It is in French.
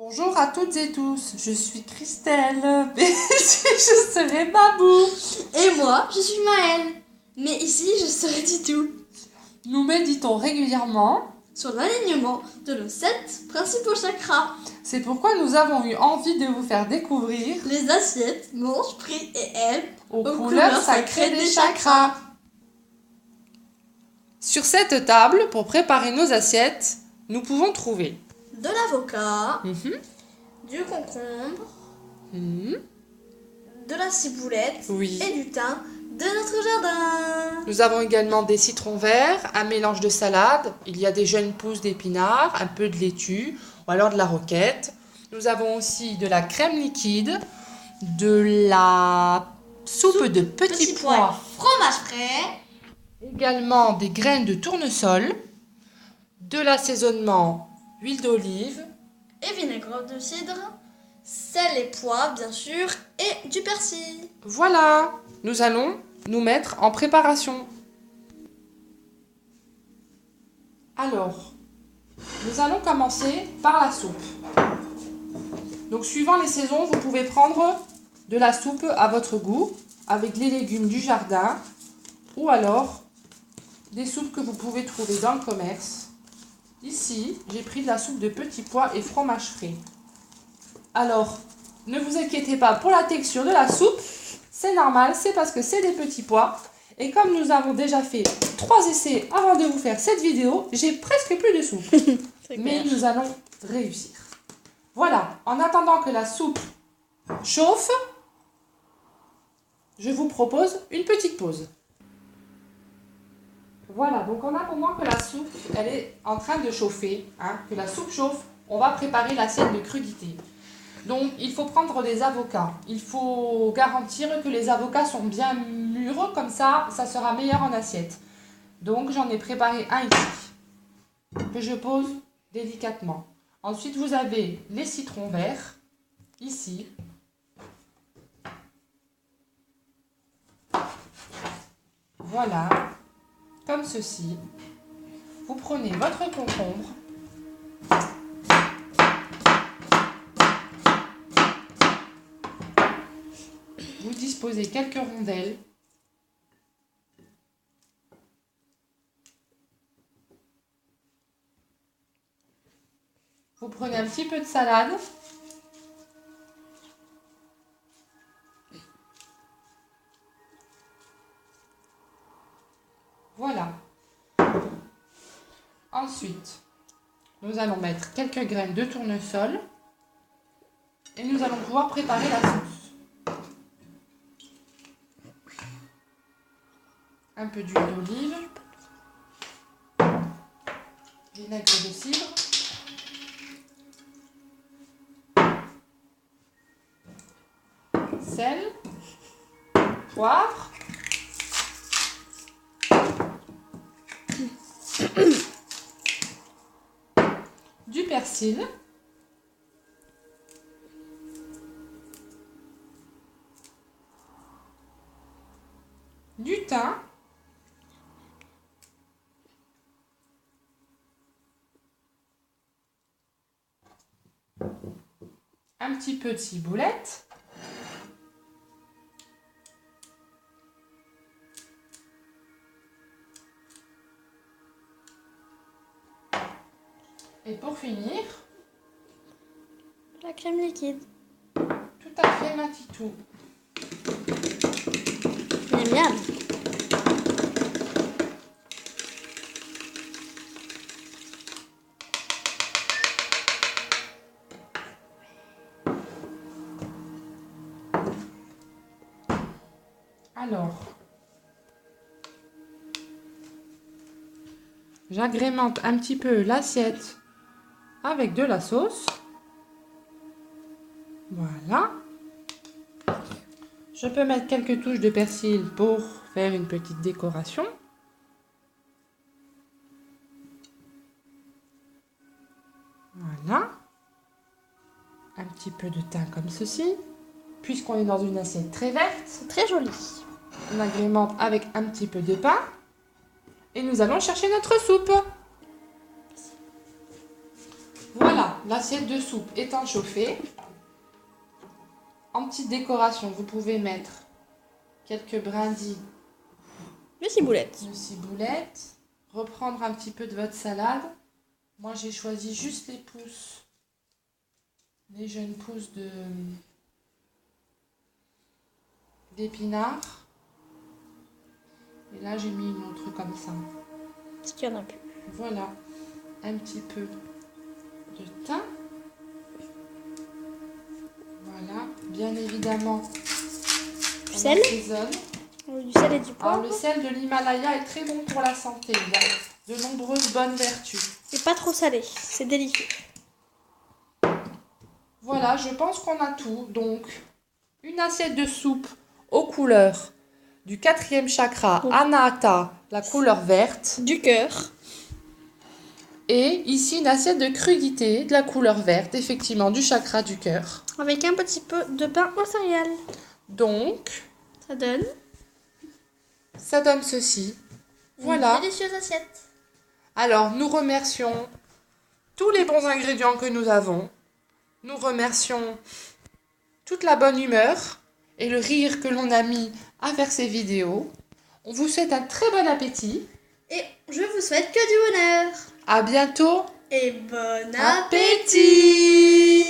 Bonjour à toutes et tous, je suis Christelle, mais ici je serai Babou. Et moi, je suis Maëlle, mais ici je serai Titou. Nous méditons régulièrement Sur l'alignement de nos 7 principaux chakras. C'est pourquoi nous avons eu envie de vous faire découvrir Les assiettes, manches, prix et ailes aux couleurs sacrées des chakras. Sur cette table, pour préparer nos assiettes, nous pouvons trouver de l'avocat, Mhm. du concombre, Mhm. de la ciboulette Oui. et du thym de notre jardin. Nous avons également des citrons verts, un mélange de salade, il y a des jeunes pousses d'épinards, un peu de laitue ou alors de la roquette. Nous avons aussi de la crème liquide, de la soupe de petits pois, fromage frais, également des graines de tournesol, de l'assaisonnement, huile d'olive, et vinaigre de cidre, sel et poivre bien sûr, et du persil. Voilà, nous allons nous mettre en préparation. Alors, nous allons commencer par la soupe. Donc, suivant les saisons, vous pouvez prendre de la soupe à votre goût, avec les légumes du jardin, ou alors des soupes que vous pouvez trouver dans le commerce. Ici, j'ai pris de la soupe de petits pois et fromage frais. Alors, ne vous inquiétez pas pour la texture de la soupe, c'est normal, c'est parce que c'est des petits pois. Et comme nous avons déjà fait 3 essais avant de vous faire cette vidéo, j'ai presque plus de soupe. Mais nous allons réussir. Voilà, en attendant que la soupe chauffe, je vous propose une petite pause. Voilà, donc en attendant que la soupe elle est en train de chauffer, que la soupe chauffe, on va préparer l'assiette de crudité. Donc il faut prendre des avocats. Il faut garantir que les avocats sont bien mûrs, comme ça sera meilleur en assiette. Donc j'en ai préparé un ici, que je pose délicatement. Ensuite vous avez les citrons verts, ici. Voilà, comme ceci. Vous prenez votre concombre. Vous disposez quelques rondelles. Vous prenez un petit peu de salade. Voilà. Ensuite, nous allons mettre quelques graines de tournesol et nous allons pouvoir préparer la sauce. Un peu d'huile d'olive, vinaigre de cidre, sel, poivre, du persil, du thym, un petit peu de ciboulette, et pour finir, La crème liquide. tout à fait ma titou. Miam miam. Alors, j'agrémente un petit peu l'assiette avec de la sauce. Voilà. Je peux mettre quelques touches de persil pour faire une petite décoration. Voilà. Un petit peu de thym comme ceci. Puisqu'on est dans une assiette très verte, C'est très joli. on agrémente avec un petit peu de pain. Et nous allons chercher notre soupe. Voilà, l'assiette de soupe étant chauffée, en petite décoration, vous pouvez mettre quelques brindilles Le ciboulette. de ciboulette, reprendre un petit peu de votre salade. Moi, j'ai choisi juste les pousses, les jeunes pousses d'épinards. Et là, j'ai mis une autre comme ça. Parce qu'il y en a plus. Voilà, un petit peu de thym. Voilà, bien évidemment, Du on sel. assaisonne. Du sel et du Alors, poivre. le sel de l'Himalaya est très bon pour la santé. Il a de nombreuses bonnes vertus. Et pas trop salé. C'est délicieux. Voilà, je pense qu'on a tout. Donc, une assiette de soupe aux couleurs du 4e chakra, Donc- Anahata, la couleur verte. Du cœur. Et ici, une assiette de crudité de la couleur verte, effectivement, du chakra du cœur. Avec un petit peu de pain aux céréales. Donc, Ça donne ça donne ceci. une Voilà. délicieuse assiette. Alors, nous remercions tous les bons ingrédients que nous avons. Nous remercions toute la bonne humeur et le rire que l'on a mis à faire ces vidéos. On vous souhaite un très bon appétit. Et je vous souhaite que du bonheur. À bientôt. Et bon Appétit!